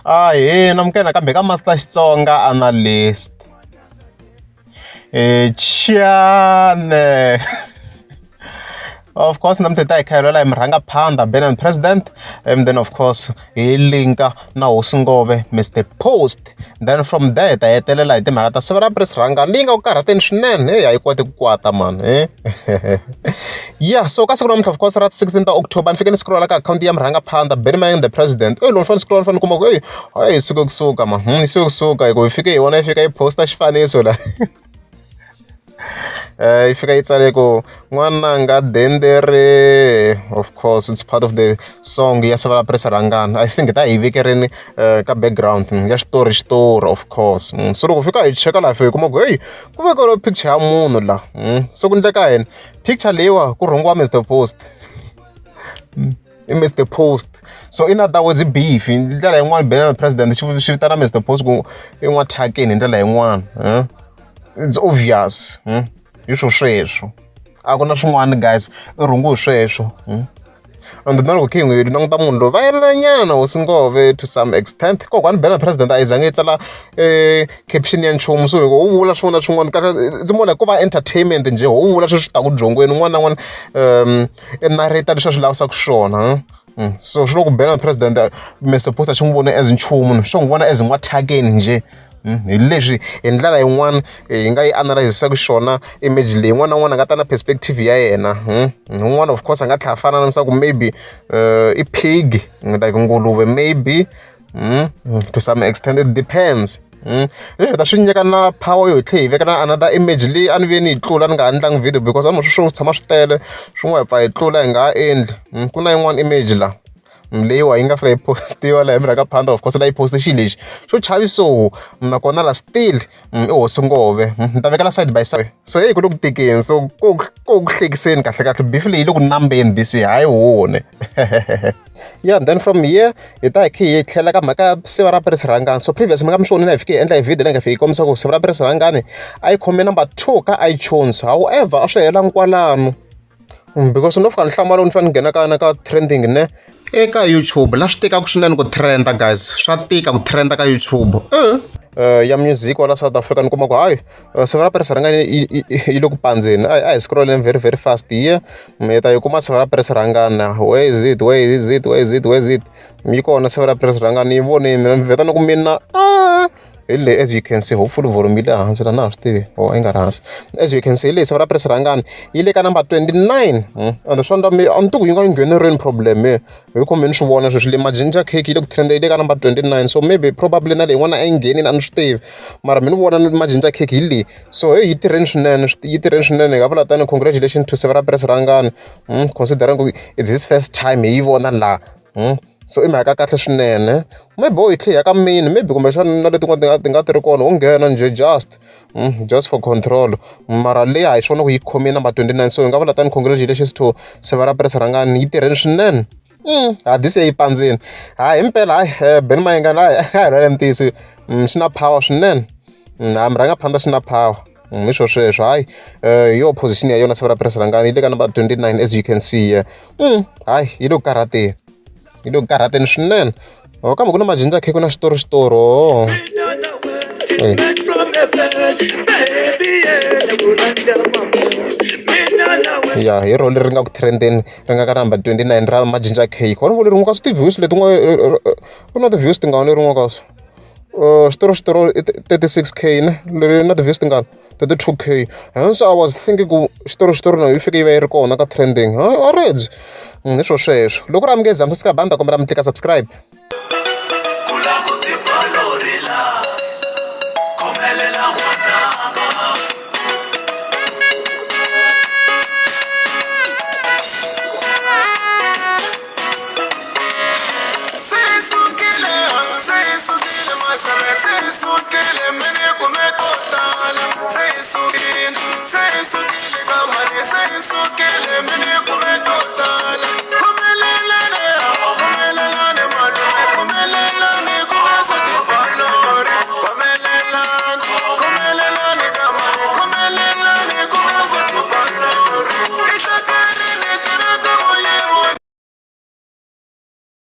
namukela kambe ka Master Xitsonga analyst. Chane. Of course, namteta ikhayelela imrangaphandle Benin president, and then of course ilinka na Hosingove Mr. Post. Then from there ta hetelela hi timhaka ta Severa Press Rhangani leyi nga ku karhateni swinene. Hey, a yi koti ku kwata man. Yeah, so ka siku namuntlha of course ra 16 October ni fike ni scrolla ka account ya mrangaphandle Benin the president. Loko fane scroll fane kuma ku hey suka kusuka man. Yi suka kusuka hi ku fike hi vona yi fika yi posta xifaniso la. If you guys are go Nwananga Dendere, of course it's part of the song ya Severa Press Rhangani. I think that ivikereni ka background ya story of course. So loko fika hi cheka la fe kuma ku hey ku veka picture ya munhu la. So ku ndleka yini picture leyiwa ku rhongiwa Mr. Post. Mr. Post. So in other words beef hi ndlela yin'wana Benin president xi vitana Mr. Post ku i n'wa thyakeni hi ndlela yin'wana. It's obvious. Hi sweswo a ku na swin'wana guys I rhungu hi sweswo. And then loko khe hi languta munhu loyi va yelelanyana Hosingove to some extent kokwani Benin president a yi zange yi tsala caption ya nchumu so u vula swin'wana swin'wana kahle it's more like ku va entertainment nje u vula sweswi ta ku dzongweni un'wana na un'wana i narrator leswi a swi lavisaka swona. So swi loko Benin president Mr. Post a xi n'wi voni as nchumu swi n'wi vona as n'wathakeni nje. Hi leswi hi ndlela yin'wana hi nga yi analyzisaka xona image leyi n'wana na n'wana a nga ta na perspective ya yena. Un'wana of course a nga tlhela fananisa ku maybe i pig like nguluve maybe to some extent it depends. Leswi ta swi nyika na power yo hi tlhela hi veka na another image leyi a ni ve ni hi tlula ni nga endlangi video because a ni swi tshama swi tele swin'wana hi pfa hi tlula hi nga ha endli. Ku na yin'wana image la leyiwa yi nga fika yi postiwa laha hi mrangaphandle of course la yi poste xilo lexi xo chaviso nakona la still i Hosingove ni ta vekela side by side. So hey ku le ku tekeni so ku hlekiseni kahle beef leyi yi le ku nambeni this hayi wone. Yeah, and then from here hi ta hi khe hi tlhela ka mhaka ya Severa Press Rhangani. So previous mi nga mi swonile hi fike hi endla hi video leyi nga fika yi kombisa ku Severa Press Rhangani a yi khome number 2 ka iTunes. However a swi helangi kwalano because no fika ni hlamala ni fane ni nghena ka trending ne eka YouTube la swi tikaka swinene ku trenda guys swa tika ku trenda ka YouTube ya music wala South Africa ni kuma ku hayi Severa Press Rhangani yi le ku pandzeni a hi scrolleni very fast here mi ta yi kuma Severa Press Rhangani where is it yi kona Severa Press Rhangani yi voneni mina ni vheta ni ku mina as you can see hopefully volume yi le hansi la na swi tivi or yi nga ri hansi. As you can see leyi Severa Press Rhangani yi le ka number 29 and swi endla a ni tiku yi nga nghenerini problem hi ku mi ni swi vona sweswi le majinja cake yi le ku trenda yi le ka number 29 so maybe probably na leyi n'wana a yi nghenini a ni swi tivi mara mi ni vona majinja cake hi leyi so hey yi tirheni swinene hi nga vula tani congratulations to Severa Press Rhangani considering ku it's his first time hi yi vona laha. So i mhaka kahle swinene maybe hi tlhe ka mini maybe kumbexana na leti ti nga ti ri kona u nghena nje just for control mara leyi a hi swona ku yi khome number 29 so hi nga vula tani congratulations to Severa Press Rhangani yi tirheni swinene. This yi pandzeni hayi himpela hayi Benny Mayengani hayi rhwala ntisi swi na power swinene mrangaphandle swi na power hi sweswo hayi yo position ya yona Severa Press Rhangani yi le ka number 29 as you can see here. Hayi yi le ku karhateni yi le ku karhateni swinene kambe ku na majinja cake ku na xitori ya hi role leri nga ku trendeni ri nga ka number 29 ra majinja cake wona vo leri ka swi ti-views leti ku na ti-views tingani leri ka xitori 36k ne leri na ti-views tingani 32k hence I was thinking ku xitori na yi fike yi va yi ri kona ka trending already hi sweswo loko ri amukeza subscribe a ni ta kombela mi tlika subscribe.